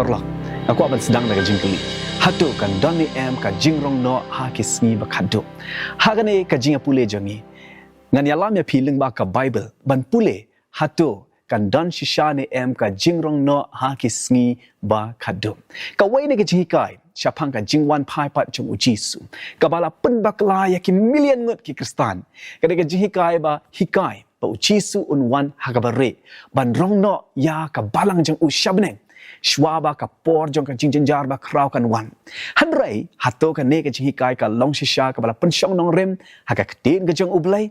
Sorloh, aku akan sedang dengan jingkeli. Hatu kan doni em ka jingrong no ha kisngi bakado. Hagane ka jinga pule jangi. Ngan yalam ya piling ba ka Bible ban pule hatu kan don shisha ne em ka jingrong no ha kisngi bakado. Ka wai ne ka jingikai siapang ka jingwan pai pat jong ujisu. Ka bala pen bakla ya ki million ngut ki Kristan. Ka de ka jingikai ba hikai ba ujisu unwan hagabare. Ban rong no ya ka balang jong ushabneng. Shwaba ka por jong ka jingjar ba kraw kan wan. Hanrei hato ka ne ka jihikai ka long shisha ka bala pensyong nong rem ha ka ktin ka jong ublai.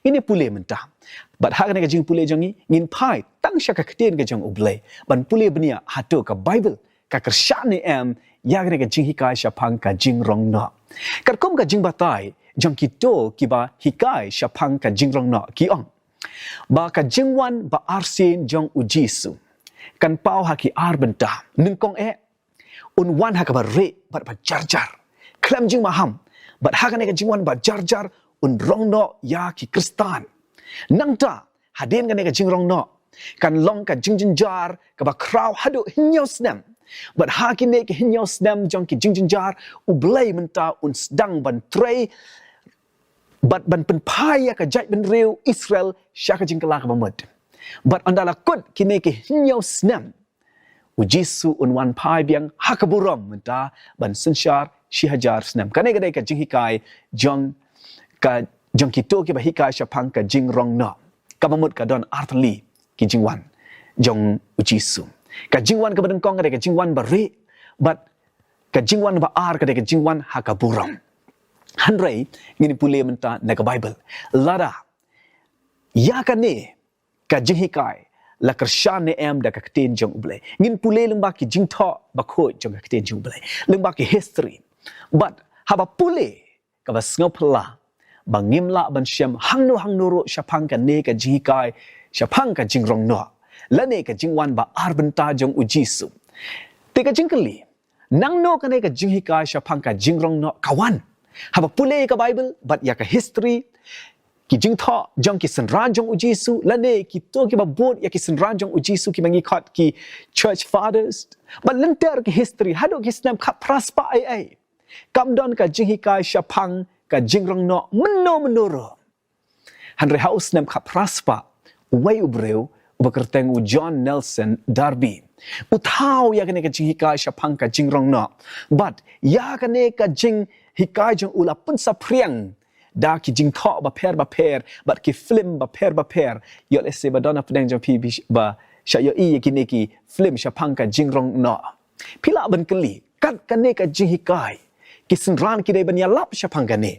Ini pule mentah. Bat ha ka ne ka jing pule jongi ngin pai tang sya ka ktin ka jong ublai. Ban pule benia hato ka Bible ka kersya ne em ya ka ne ka jihikai syapang ka jing rong no. Karkom ka jing batai jong kito ki ba hikai syapang ka jing rong no ki ong. Ba ka jingwan ba arsin jong ujisu. Kan pau haki ar bentah nengkong unwan haka bare bat jarjar klam jing maham bat haka ne ka jingwan bat jarjar un rongno ya ki Kristan nangta hadin ka ne ka jing rongno kan long ka jingjar ka ba kraw hadu hinyau snam bat haki ne ka hinyau snam jong ki jingjar ublai menta un sedang ban trei bat ban penpaya ka jai ben riu Israel syaka jingkala ka bamud. But andala kut kini ke hinyau snam. Ujisu unwan pai biang hakaburam menta ban sensyar shihajar snam. Kane kadai ka jinghikai jong kito ki bahikai syapang ka jingrong no. Kamamut ka don artli ki jingwan jong ujisu. Ka jingwan ka badengkong kadai ka jingwan bare. But ka jingwan ba ar kadai ka jingwan hakaburam. Hanrei ngini pule menta naga Bible. Lada ya kane ka jinghikai la kersyan ne em da ka kten jong ublai ngin pule lengba ki jingtho ba khoi jong ka kten jong ublai lengba ki history but haba pule ka ba snopla ba ngimla ban syam hangno ro syapang ka ne ka jinghikai syapang ka jingrong no la ne ka jingwan ba arbenta jong ujisu te ka jingkeli nangno ka ne ka jinghikai syapang ka jingrong no kawan haba pule ka Bible but ya ka history ki jingtho jong ki senran jong ujisu lane ki to ki babot ya ki senran jong ujisu ki mangikot ki church fathers but lenter ki history hado ki snam khat praspa ai kamdon ka jinghikai syapang ka jingrong no menoro hanre haus nam khat praspa wai ubreu ubakerteng u John Nelson Darby uthau ya kane ka jinghikai syapang ka jingrong no but ya kane ka jinghikai jong ula pun sapriang da ki jing tho ba per bat ki film ba per yo le se ba dona pedang jong pi ba sha yo i ki ne ki film sha pang ka jing rong no pila ban keli kat ka ne ka jing hikai ki senran ki dai ban ya lap sha pang ka ne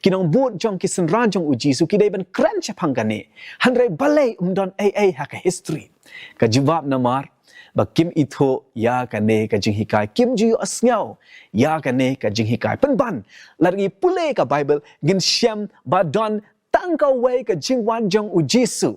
ki nong bot jong ki senran jong uji su ki dai ban kran sha pang ka ne hanre balai don ai ha ka history ka jawab namar ba kim itho ya ka ne ka jing hikai kim ju asngau ya ka ne ka jing hikai ban lagi pule ka Bible gin syam ba don tangka wei ka jingwan jong ujisu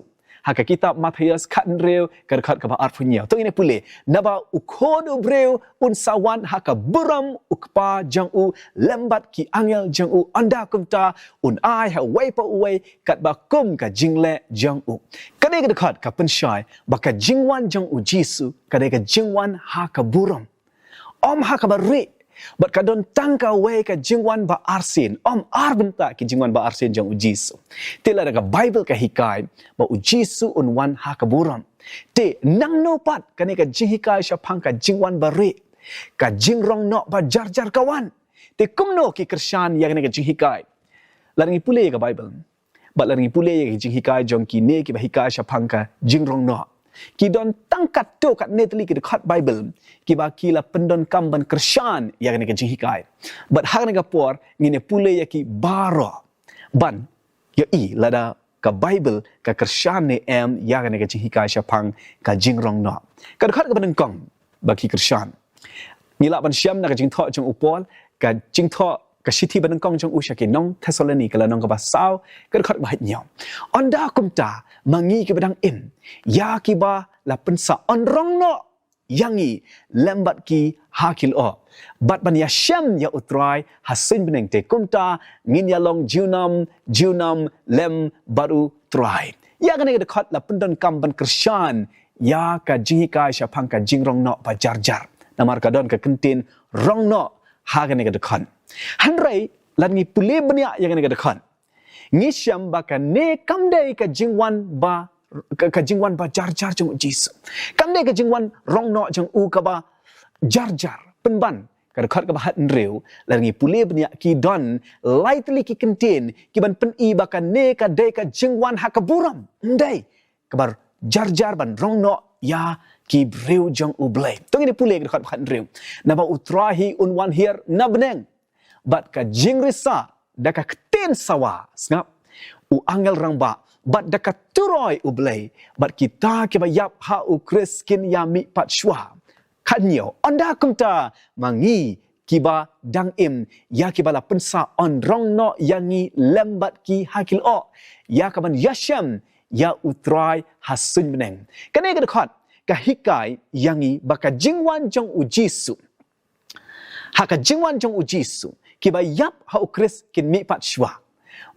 haka kitab Matius khat reu ka khat ka ba arfunya to ini pule naba ukhodo breu un sawan haka buram ukpa jong u lembat ki angel jong u anda kumta un ai ha wei pa wei kat ba kum ka jingle jong u kane ka khat ka pensyai ba ka jingwan jong ujisu kade ka jingwan haka buram om haka ba ri but kadon tangka we ka jingwan ba arsin om arbenta ki jingwan ba arsin jong ujisu tela daga Bible ka hikai ba ujisu unwan hakaburam te nangno pat kane ka jinghikai syapang ka jingwan ba re ka jingrong no ba jarjar kawan te kumno ki kersyan yang ka jinghikai larangi pule ka Bible ba larangi pule ki jinghikai jong ki ne ki ba hikai syapang ka jingrong no ki don tangkat to kat netli ki dekat Bible ki ba ki la pendon kamban kersyan ya ka jinghikai but hak ka por ngine pule ya ki baro ban ya i lada ka Bible ka kersyan ne em ya ka jinghikai syapang ka jingrong no ka dekat ka pendengkong ba ki kersyan ngila ban syam na ka jingtho jong upol ka jingtho ka siti bandengkong jong usha ke nong Thessaloni kala nong ka basau ka dekat ba nyom onda kumta mangi ke badang in ya ki ba la pensa onrong no yangi lembat ki hakil o bat ban ya syam ya utrai hasin beneng te kumta ngin ya long junam lem baru trai ya kan ke dekat la pendon kam ban kersyan ya ka jinghikai syapang ka jingrong no ba jarjar namar ka don ka kentin rong no hagan ga dekhan hanrai lan ngi pule bania yang ga dekhan ngi syam ba ka ne kamdai ka jingwan ba ka jingwan ba jar jong jisu kamdai ka jingwan rong no jong u ka ba jar penban ka dekhat ka ba hat nreu lan ngi pule bania ki don lightly ki kentin ki ban pen i ba ka ne ka dai ka jingwan ha ka buram ndai ka bar jar ban rong no ya ki breu jong u blai to ngi pule ka dekhat ba hat nreu na ba utrahi unwan here na beneng bat ka jingrisa da ka kten sawa ngap u angel rang ba bat da ka turoi u blai bat kita ki ba yap ha u kriskin ya mi pat shwa khanyo onda kumta mangi kiba dang im ya kiba la pensa on rong no yangi lembat ki hakil o ya kaban yasham ya utrai hasun beneng kane ka dekat ka hikai yangi baka jingwan jong u jisu haka jingwan jong u jisu kiba yap ha u kris kin mi pat shwa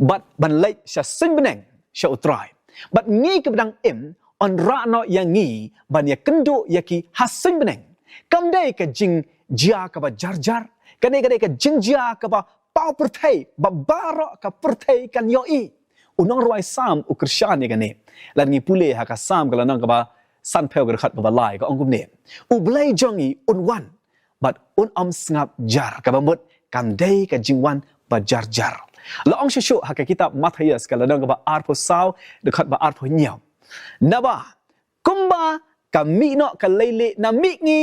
bat ban lait sha sun beneng sha utrai bat ngi kiba dang im on ra no yangi ban ya kendo yaki hasun beneng kamdai ka jing jia ka ba jar kanai ka jing jia ka ba pau perthai ba baro ka perthai kan yoi unong roi sam u krishan ni gane lan ngi pule ha ka sam ka lanang ka ba san pheu ka khat ba lai ka ong kum ne u blai jongi un wan but un am ngap jar ka ba mut kamdai ka jing wan ba jar la ong shu ha ka kitab Matius ka lanang ka ba arpo saw de khat ba arpo nyaw na ba kumba ka mi no ka lele na mi ngi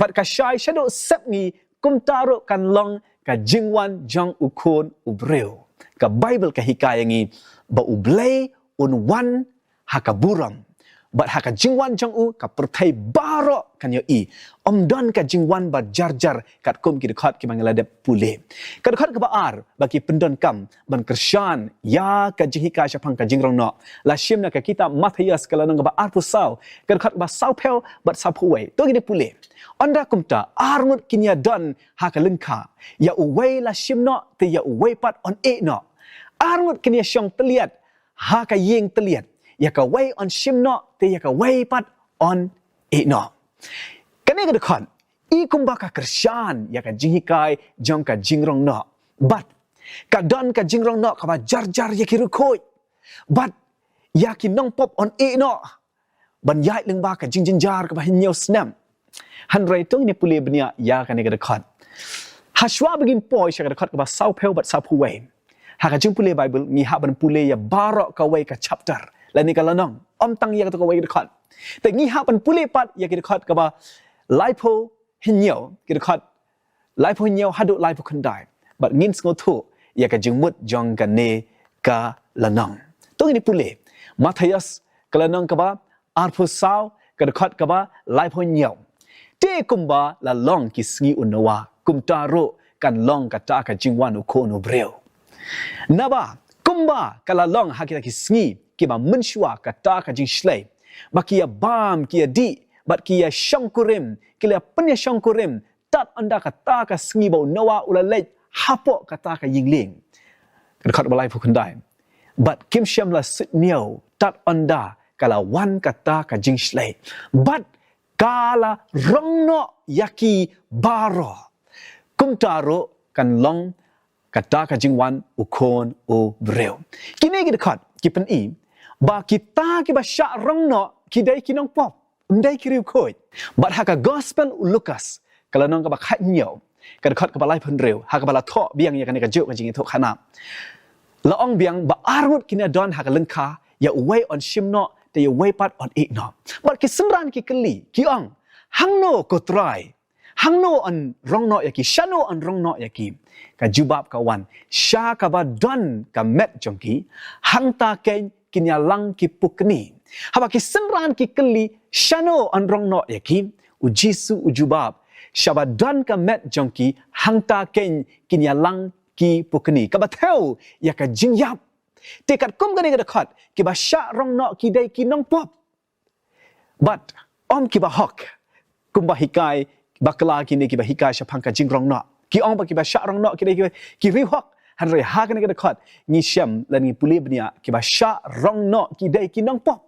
pat ka shai shadow sep ngi kum taro kan long ka jingwan jong ukon ubreu ka bible ka hikaya ngi ba ublay un wan hakaburam bat haka jingwan jong u ka perthai baro kan yo i omdon ka jingwan ba jar kat kum ki dekat ki mangala de pule ka dekat ka ba ar bagi pendon kam ban kersyan ya ka jihika syapang ka jingrong no la shimna ka kitab Matius kala nang ba ar pusau ka dekat ba sau pel bat sau puai to gi de pule onda kumta armut kinya don haka lengka ya uwei la shimno te ya uwei pat on e no armut kinya syong teliat haka yeng teliat ya ka wei on shimno te ya ka wei pat on e no kane ka dekat i kumba ka kersyan ya ka jihikai jong ka jingrong no bat ka don ka jingrong no ka ba jar ya ki rukoi bat ya ki nong pop on e no ban yai leng ba ka jinjar ka ba hinyo snam han rai tung ni pule bnia ya ka ne ka dekat hashwa begin poi sha ka dekat ka ba sau pel bat sau puwei ha ka jing pule bible ni ha ban pule ya baro ka wei ka chapter la ni ka lanong om tang ya ka wei ka dekat te ngi ha ban pule pat ya ka dekat ka ba laipo hinyo ka dekat laipo hinyo hadu laipo kandai bat ngin ngo thu ya ka jing mut jong ka ne ka lanong tung ni pule Matius ka lanong ka ba arpo saw ka dekat ka ba laipo hinyo te kumba la long ki sngi unawa kumtaro kan long kata ka jingwan ukono breu naba kumba kala long hakita ki sngi ki ba menshwa kata ka jing shlei bakia bam kia di bat kia shangkurim kia penya shangkurim tat anda kata ka sngi ba unawa ulalej hapo kata ka yingling dekat balai pukundai bat kim syam la sitniau tat anda kala wan kata ka jing shlei bat kala rongno yaki baro kumtaro kan long kata ka jingwan ukon o breu kini gi dekat ki pen i ba kita ki ba sha rongno ki dai ki nong pop ndai ki riu khoi bat ha ka gospel Lukas kala nong ka ba khat nyo ka dekat ka ba lai pen reu ha ka ba la tho biang ya ka ne ka jo ka jing tho khana la ong biang ba arut kina don ha ka lengka ya way on shimno te ya way pat on it no but ki senran ki keli ki ong hangno ko try hangno on rongno ya ki shano on rongno ya ki ka jubab ka wan sha ka ba don ka met jongki hangta ken kinya lang ki pukni haba ki senran ki keli shano on rongno ya ki ujisu ujubab shabadan ka met jongki hangta ken kinya lang ki pukni ka ba theo ya ka jingyap tekat kum gani ga dekat ki ba sha rong no ki dai ki nong pop but om ki ba hok kum ba hikai bakla ki ne ki ba hikai sha phang ka jing rong no ki om ba ki ba sha rong no ki dai ki ri hok han re ha gani ga dekat ni shem la ni puli bnia ki ba sha rong no ki dai ki nong pop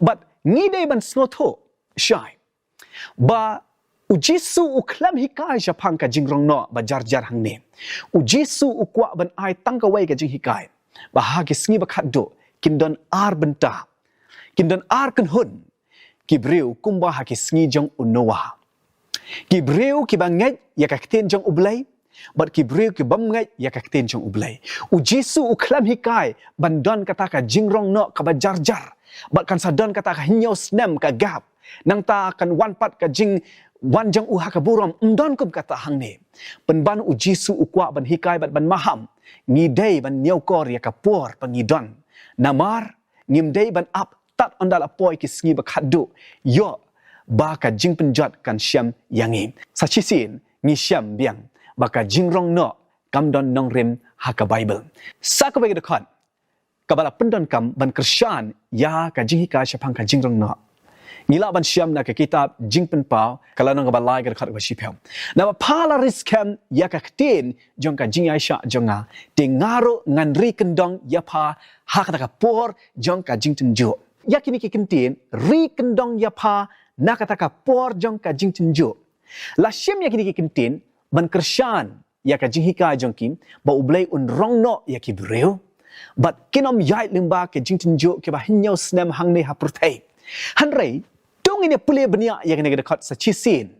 but ni dai ban sngo tho shai ba Uji su uklam hikai syapang ka jingrong no bajar-jar hang ne. Uji su ukwa ban ai tangkawai ka jing hikai. Bahagi sengi bakado kindon ar benta. Kindon ar kan hun. Kibreu kumba haki sengi jong unowa. Kibreu kibangai ya kakten jong ublay. Bat kibreu kibamngai ya kakten jong ublay. Uji su uklam hikai bandon kata ka jingrong no ka bajar-jar. Bat kan sadon kata ka hinyau snem ka gap. Nang ta kan wan pat ka jing wan jang uha ka buram umdon kum kata hang ne. Penban uji su ukwa ban hikai bat ban maham. Ngidei ban nyau kor ya ka por pangidon. Namar ngimdei ban ap tat ondal apoi ki sngi bakadu. Yo ba ka jing penjat kan syam yangi. Sachisin ngi syam biang baka jingrong no kamdon nong rem ha ka Bible. Sa ka bagi dekat kabala pendon kam ban Krisyan ya ka jing hikai syapang ka jingrong no. Ngila ban syam na ke kitab jing penpau kalau nang balai ke dekat wasipem. Na pala riskem ya ka ktin jong ka jing Aisha jonga tingaro ngan ri kendong ya pa ha ka por jong ka jing tenjo. Ya kini ke kentin ri kendong ya pa na kata ka por jong ka jing tenjo. La syam ya kini ke kentin ban Krisyan ya ka jing hika jong kim ba ublay un rong no ya ki breu. Bat kinom yai limba ke jing tenjo ke ba hinyau snem hang ne ha pertai. Hanrei tung ini pulih benia yang kena dekat sachisin.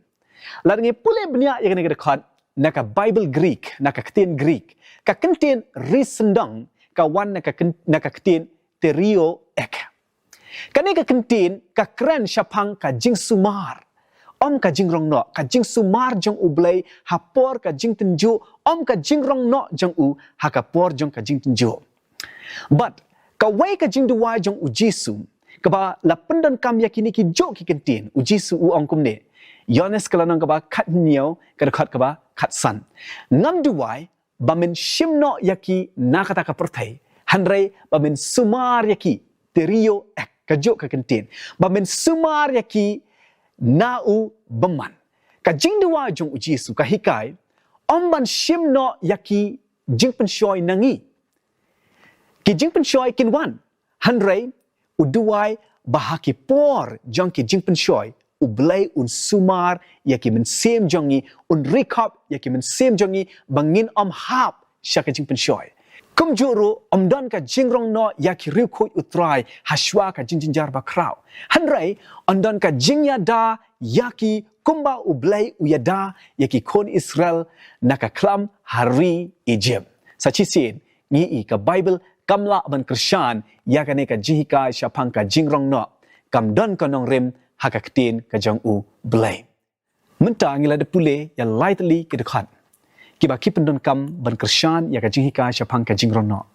Lalu pulih benia yang kena dekat nak Bible Greek, nak ketin Greek, ka kentin risendang ka wan nak ketin terio ek. Kani ka kentin ka kren syapang ka jing sumar. Om ka jing rong no, ka jing sumar jong ublay hapor ka jing tenju, om ka jing rong no jong u hakapor jong ka jing tenju. But ka wai ka jing duwai jong ujisu kaba la pendon kam yakini ki jok ki kentin uji su u ong kum ne yones kalanang kaba khat niau ka khat kaba khat san ngam duwai bamen shimno yaki nakata ka perthai hanrei bamen sumar yaki terio ek ka jok ka kentin bamen sumar yaki nau beman ka jing duwai jong uji su ka hikai omban shimno yaki jing pen shoy nangi ki jing pen shoy kinwan hanrei uduai bahaki por jongki jingpen shoy ublay un sumar yaki men sem jongi un recap yaki men sem jongi bangin hap syaka jingpen shoy kum juru don ka jingrong no yaki riu utrai haswa ka jinjinjar bakrau hanrai don ka jingya da yaki kumba ublay uyada yaki kon Israel naka klam hari Egypt sachisin ngi ka Bible kamla ban Krisyan ya kane ka jihika syapang ka jingrong no kam don ka nong rem hakaktin ka jong u blay menta ngila de pule ya lightly ke dekat kiba kipen don kam ban Krisyan ya ka jihika syapang ka jingrong no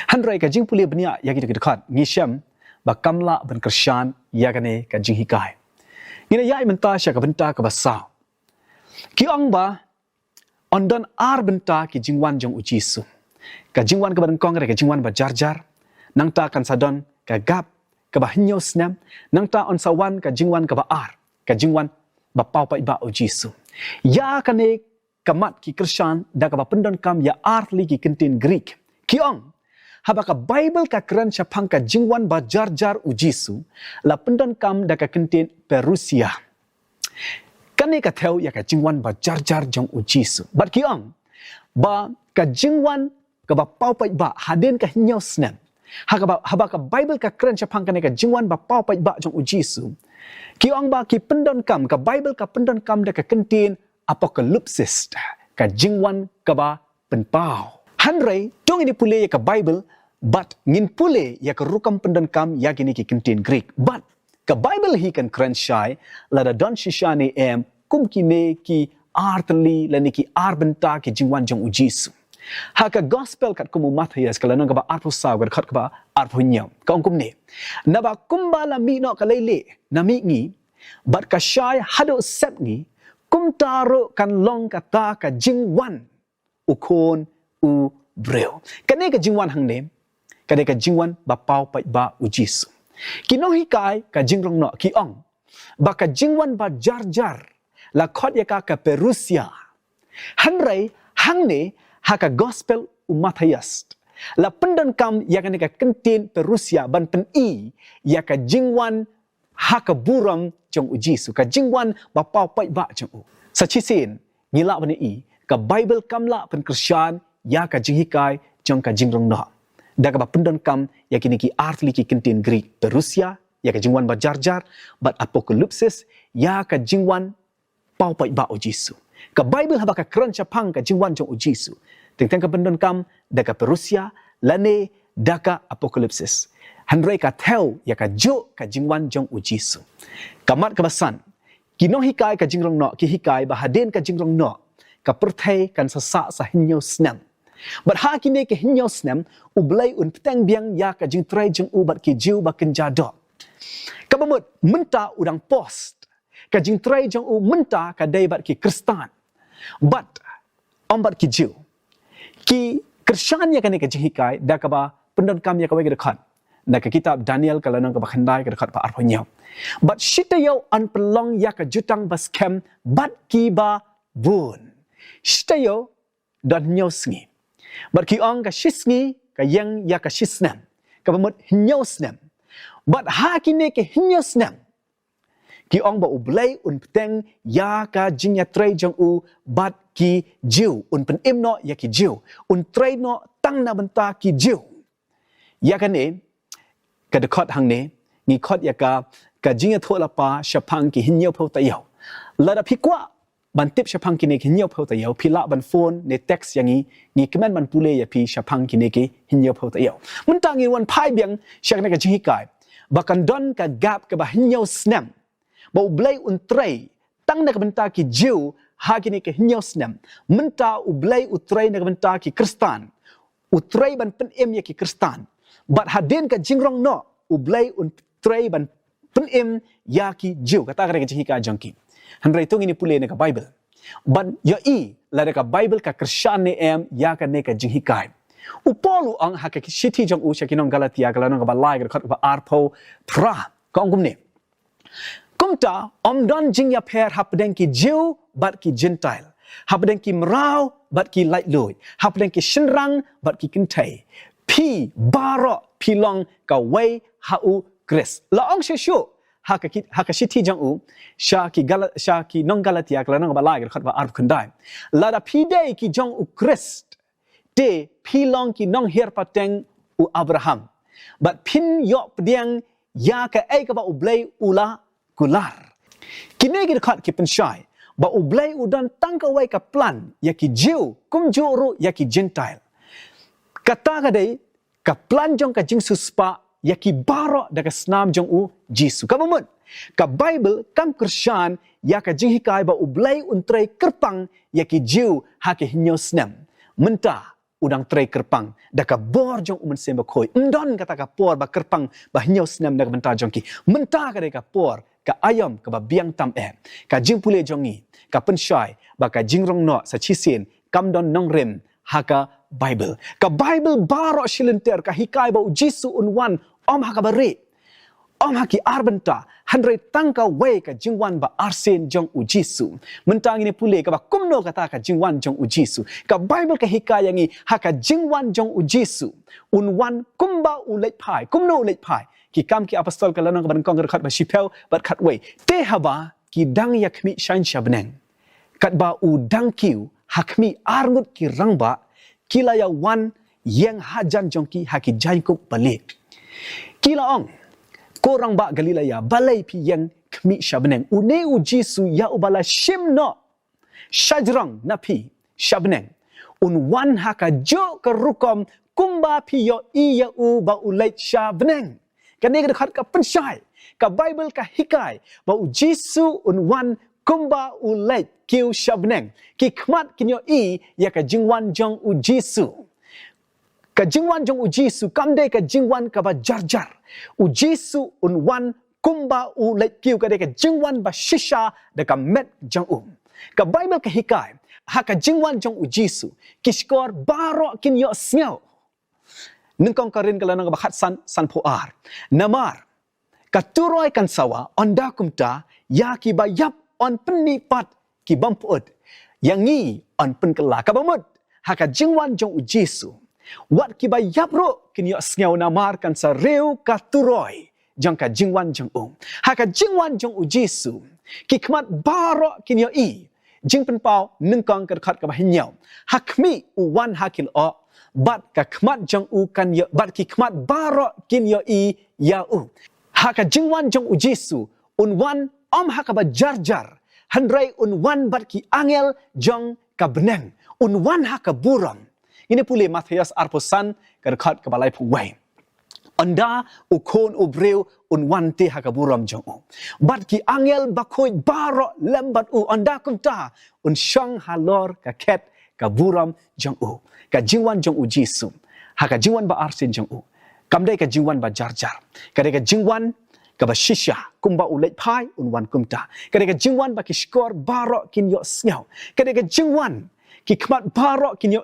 hanrai ka jing pule benia ya ke dekat ngisham ba kamla ban Krisyan ya kane ka jihika ngina ya menta sya ka benta ka basau ki ong ba ondon ar benta ki jingwan jong ujisu ka jingwan ka badengkong ka jingwan ba jar-jar nang ta kan sadon ka gap ka ba hinyo snam nang ta on sawan ka jingwan ka ba ar ka jingwan ba pau pa iba o jisu ya kane kamat ki Krisyan da ka ba pendon kam ya ar li ki kentin Greek kiong haba ka Bible ka kran syapang ka jingwan ba jar-jar u jisu la pendon kam da ka kentin Perusia kane ka theo ya ka jingwan ba jar-jar jong u jisu bat kiong ba ka jingwan ka ba pau pa iba hadin ka hinyaw snam haba ka Bible ka kran syapang ka jingwan ba pau pa iba jong ujisu ki ong ba ki pendon kam ka Bible ka pendon kam da ka kentin apokalipsis ka jingwan ka ba penpau hanrei tong ini pule ya ka Bible but ngin pule ya ka rukam pendon kam ya gini ki kentin Greek but ka Bible hi kan kran syai la da don shishani kum kine ki artli la ni ki arbenta ki jingwan jong ujisu haka gospel kat kumu Matthias kalau nang ka ba arpu saw kat ka ba arpu nyam ka ongkum ne na ba kumbala mi no ka lele na mi ngi bat ka syai hado sep ngi kum taro kan long kata ka jingwan ukon u breu kane ka jingwan hang ne kane ka jingwan ba pau pa ba ujisu kinong hikai ka jingrong no ki ong ba ka jingwan ba jar-jar la khot ya ka Perusia hanrei hang ne haka gospel Matthias la pendon kam ya ka kentin Perusia ban pen i ya ka jingwan haka buram jong u Jisu ka jingwan ba pau pai ba jong u sa chisin ngila bani i ka Bible kamla pen Kristian ya ka jinghikai jong ka jingrong no daga ba pendon kam ya kini ki artli ki kentin Greek Perusia ya ka jingwan ba jarjar bat apokalipsis ya ka jingwan pau pai ba o Jisu ka Bible haba ka kran chapang ka jingwan jong u Jisu teng ka pendon kam daga Perusia lane daga apokalipsis handrai ka theo ya ka jo ka jingwan jong u Jisu kamat ka basan kinong hikai ka jingrong no ki hikai ba haden ka jingrong no ka perthai kan sasa sa hinyo snam but ha kine ke hinyo snam u blai un petang biang ya ka jing trai jong u bat ki jiu ba kenjado ka bamut menta udang post ka jing trai jong u menta ka dai bat ki kristan but ombat ki jiu ki Krishan ya kane ka jing hikai da ka ba pendon kam ya ka wai dekat na ka kitab Daniel ka lanang ka ba khandai ka dekat pa arponyo but shitayo an pelong ya ka jutang bas kem bat ki ba bun shitayo dan nyosngi but ki ong ka shisngi ka yang ya ka shisnam ka ba mot nyosnam but ha kine ke nyosnam ki ong ba ublay un peteng ya ka jingya tray jong u bat ki jiu un pen imno ya ki jiu un tray no tang na benta ki jiu ya kan ne ka de khot hang ne ni khot ya ka jingya thola pa shapang ki hinyo pho ta yaw la da phikwa ban tip shapang ki ne ki hinyo pho ta yaw phila ban phone ne text yangi ni comment ban pule ya phi shapang ki ne ki hinyo pho ta yaw mun ta ngi wan phai biang shak ne ka jing kai bakan don ka gap ka ba hinyo snam ba ublay un tray tang na ka benta ki jiu ha ki ne ki hinyo snam menta ublay utray na ka benta ki kristan utray ban pen em ya ki kristan but hadin ka jingrong no ublay un tray ban pen em ya ki jiu kata ka jing ka jangki handrai tung ini pule ne ka Bible ban yo i la ka Bible ka Kristan ne em ya ka ne ka jing hikai upolu ang ha ka city jong u shakinong Galatia kalanong ka balai ka ba arpo pra ka ongum ne kumta omdon jing ya per hapdeng ki jiu bat ki gentile hapdeng ki mrau bat ki light loy hapdeng ki shinrang bat ki kintai pi baro pilong ka wei hau Chris la ong shu haka shiti jang u sha ki nong Galatia kala nong balai ka ba arp khandai la da pi dei ki jong u Christ de pilong ki nong her pateng u Abraham but pin yo pdiang ya ka ai ka ba u blai ula kular kine gi khat ki pen shai ba u blai u dan tang ka wai ka plan ya ki jiu kum juru ya ki gentile kata ka dei ka plan jong ka jing suspa ya ki baro daga snam jong u Jisu ka bamut ka Bible kam Kristan ya ka jing hikai ba ublai un tray kerpang ya ki jiu ha ki hinyo snam menta udang tray kerpang daga bor jong umen semba khoi ndon kata ka por ba kerpang ba hinyo snam daga menta jong ki menta ka ka por ka ayam ka ba biang tam ka jing pule jongi ka penshai ba ka jingrong no sa chisin kam don nong rem haka Bible ka Bible baro shilenter ka hikai ba Jisu unwan om haka bare om haki arbenta handrai tangka wei ka jingwan ba arsen jong u Jisu mentang ini pule ka ba kumno kata ka jingwan jong u Jisu ka Bible ka hikai yangi haka jingwan jong u Jisu unwan kumba u leit pai kumno leit pai ki kam ki apostol ka lanang ban kong khat ba shipel bat khat wei te haba ki dang yakmi shain shabneng kat ba u dang kiu hakmi arngut ki rangba kila ya wan yang hajan jongki haki jainkup balik kila ong korang ba galilaya balai pi yang kmi shabneng une u Jisu ya ubala shimno shajrang napi shabneng un wan haka jo kerukom kumba pi yo iya u ba ulait shabneng kane ka khat ka penshai ka Bible ka hikai ba u Jisu un wan kumba ulait kiu shabneng ki khmat kinyo i ya ka jingwan jong u Jisu ka jingwan jong u Jisu kamde ka jingwan ka ba jarjar u Jisu un wan kumba ulait kiu ka de ka jingwan ba shisha de ka met jong ka Bible ka hikai ha ka jingwan jong u Jisu kishkor baro kinyo snyo nengkong karin kala nang ba khat san poar namar katuroi kan sawa onda kumta ya ki ba yap on penipat ki bamput yang ngi on pen kala ka bamut haka jingwan jong u Jisu wat ki ba yap ro kin yo sngaw namar kan sa reu ka turoi jang ka jingwan jang ha ka jingwan jang Jesu ki khmat baro kin yo i jing pen pau nung kong ka khat ka hinyau hakmi wan hakil o bat ka khmat jang kan yo bat ki khmat baro kin yo i ya ha ka jingwan jang Jesu wan ha ka ba jar handrai wan bat ki angel jang ka beneng wan ha ka buram ini pule Matius arposan ka khat ka balai puwai anda ukon ubreu wan te ha ka buram jang bat ki angel bakoi baro lembat anda kunta shang halor ka ket ka buram jang ka jingwan jang Jesu ha ka jingwan ba arsin jang kamdai ka jingwan ba jar ka de ka jingwan ka ba shisha kumba ulet pai wan kumta ka de ka jingwan ba ki skor baro kin yo snyau ka de ka jingwan ki khmat baro kin yo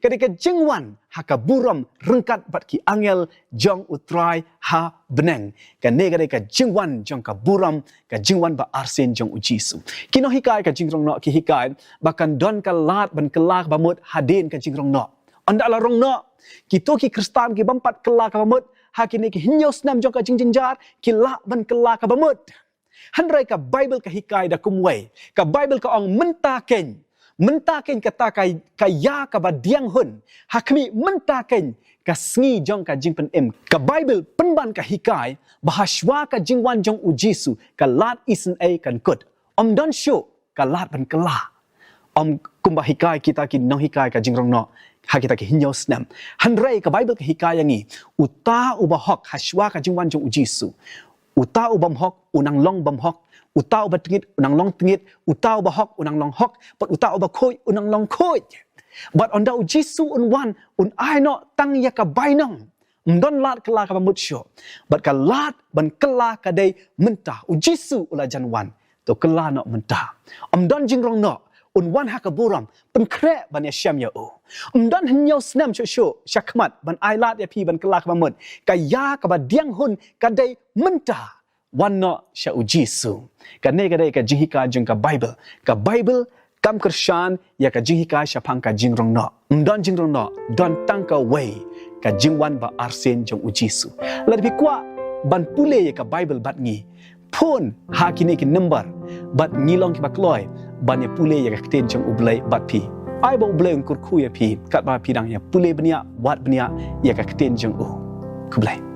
ka de ka jingwan ha ka buram rengkat bat ki angel jong utrai ha beneng ka ne ka de ka jingwan jong ka buram ka jingwan ba arsin jong Jesu kino hikai ka jingrong no ki hikai bakan don ka lat ban kelak ba mut hadin ka jingrong no anda la rong no kito ki kristan ki bampat kelak ba mut hakini ki hinyos nam jong ka jingjinjar ki la ban kelak ba mut handrai ka bible ka hikai da kumwei ka bible ka ong mentaken kata kaya ka badiang hun hakmi mentaken ka sngi jong ka jingpen ka bible penban ka hikai bahaswa ka jingwan jong Jesu ka lat isen kan kut don show ka lat ban kela kumba hikai kita ki no hikai ka jingrong no ha kita ki hinyos nam handrai ka bible ka hikai yangi uta ubahok haswa ka jingwan jong Jesu uta ubam hok unang long bam hok uta uba tingit unang long tingit uta uba hok unang long hok but uta uba khoi unang long khoi but onda Jesu wan ai no tang ya ka bainang don lat kala ka mut syo but ka lat ban kala ka dei mentah Jesu ula janwan to kala no mentah don jingrong no wan ha ka buram pen kre ban ya syam ya don hnyau snam syo syakmat ban ai lat ya pi ban kala ka mut ka ya ka ba diang hun ka dei mentah wan no sya Jesu ka ne ka dei ka jihika jung ka bible kam kershan ya ka jihika syapang ka jingrong no don jingrong no don tang ka wei ka jingwan ba arsen jong Jesu lebih kwa ban pule ya ka bible bat ngi pun ha kini ki number bat ngilong ki bakloi ban ya pule ya ka ten jong ublai bat pi ai ba ublai kur khu ya pi kat ba pi dang ya pule benia wat benia ya ka ten jong kublai